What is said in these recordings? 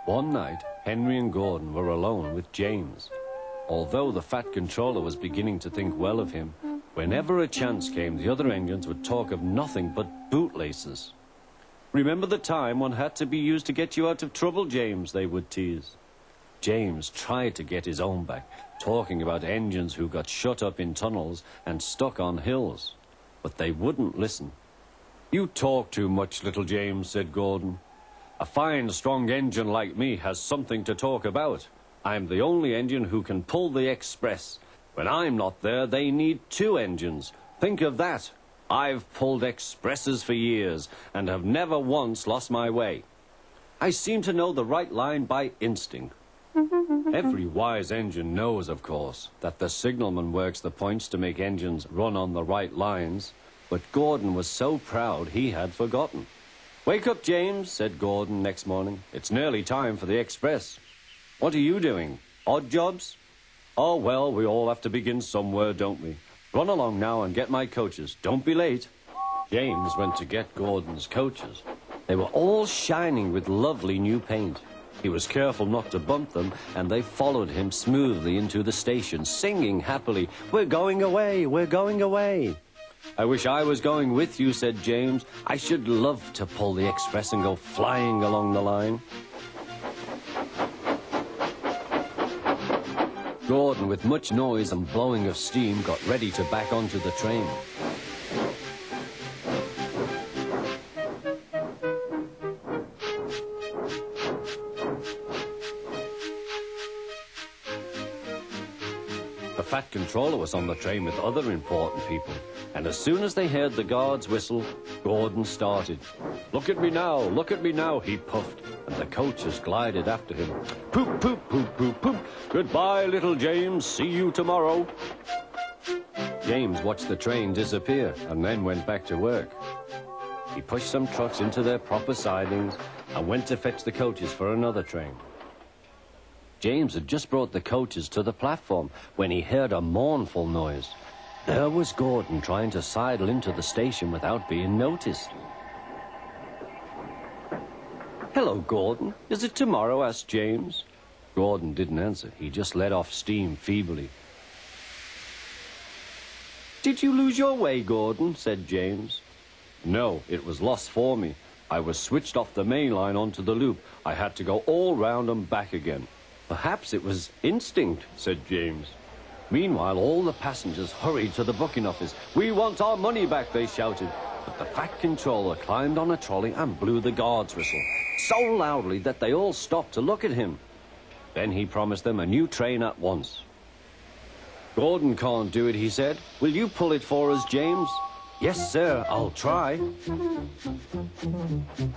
One night, Henry and Gordon were alone with James. Although the Fat Controller was beginning to think well of him, whenever a chance came, the other engines would talk of nothing but bootlaces. "Remember the time one had to be used to get you out of trouble, James," they would tease. James tried to get his own back, talking about engines who got shut up in tunnels and stuck on hills. But they wouldn't listen. "You talk too much, little James," said Gordon. "A fine, strong engine like me has something to talk about. I'm the only engine who can pull the express. When I'm not there, they need two engines. Think of that. I've pulled expresses for years and have never once lost my way. I seem to know the right line by instinct." Every wise engine knows, of course, that the signalman works the points to make engines run on the right lines, but Gordon was so proud he had forgotten. "Wake up, James," said Gordon next morning. "It's nearly time for the express." "What are you doing? Odd jobs?" "Oh, well, we all have to begin somewhere, don't we? Run along now and get my coaches. Don't be late." James went to get Gordon's coaches. They were all shining with lovely new paint. He was careful not to bump them, and they followed him smoothly into the station, singing happily, "We're going away, we're going away." "I wish I was going with you," said James. "I should love to pull the express and go flying along the line." Gordon, with much noise and blowing of steam, got ready to back onto the train. The Fat Controller was on the train with other important people, and as soon as they heard the guard's whistle, Gordon started. "Look at me now," he puffed, and the coaches glided after him. "Poop, poop, poop, poop, poop. Goodbye, little James. See you tomorrow." James watched the train disappear and then went back to work. He pushed some trucks into their proper sidings and went to fetch the coaches for another train. James had just brought the coaches to the platform when he heard a mournful noise. There was Gordon trying to sidle into the station without being noticed. "Hello, Gordon. Is it tomorrow?" asked James. Gordon didn't answer. He just let off steam feebly. "Did you lose your way, Gordon?" said James. "No, it was lost for me. I was switched off the main line onto the loop. I had to go all round and back again." "Perhaps it was instinct," said James. Meanwhile, all the passengers hurried to the booking office. "We want our money back," they shouted. But the Fat Controller climbed on a trolley and blew the guard's whistle, so loudly that they all stopped to look at him. Then he promised them a new train at once. "Gordon can't do it," he said. "Will you pull it for us, James?" "Yes, sir, I'll try."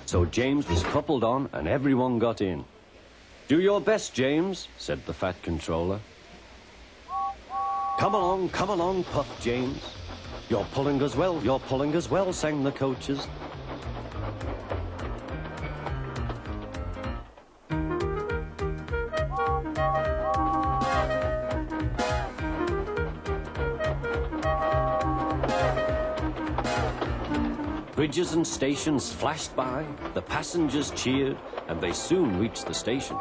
So James was coupled on and everyone got in. "Do your best, James," said the Fat Controller. Come along, puffed James. You're pulling as well, sang the coaches. Bridges and stations flashed by, the passengers cheered, and they soon reached the station.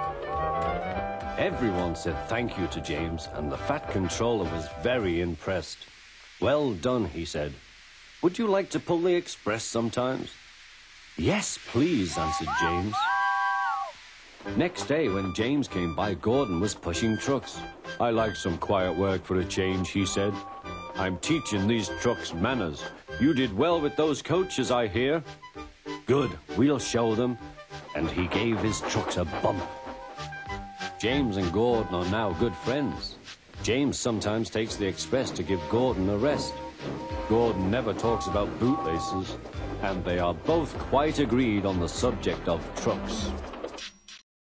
Everyone said thank you to James, and the Fat Controller was very impressed. "Well done," he said. "Would you like to pull the express sometimes?" "Yes, please," answered James. Next day, when James came by, Gordon was pushing trucks. "I like some quiet work for a change," he said. "I'm teaching these trucks manners. You did well with those coaches, I hear." "Good, we'll show them." And he gave his trucks a bump. James and Gordon are now good friends. James sometimes takes the express to give Gordon a rest. Gordon never talks about bootlaces, and they are both quite agreed on the subject of trucks.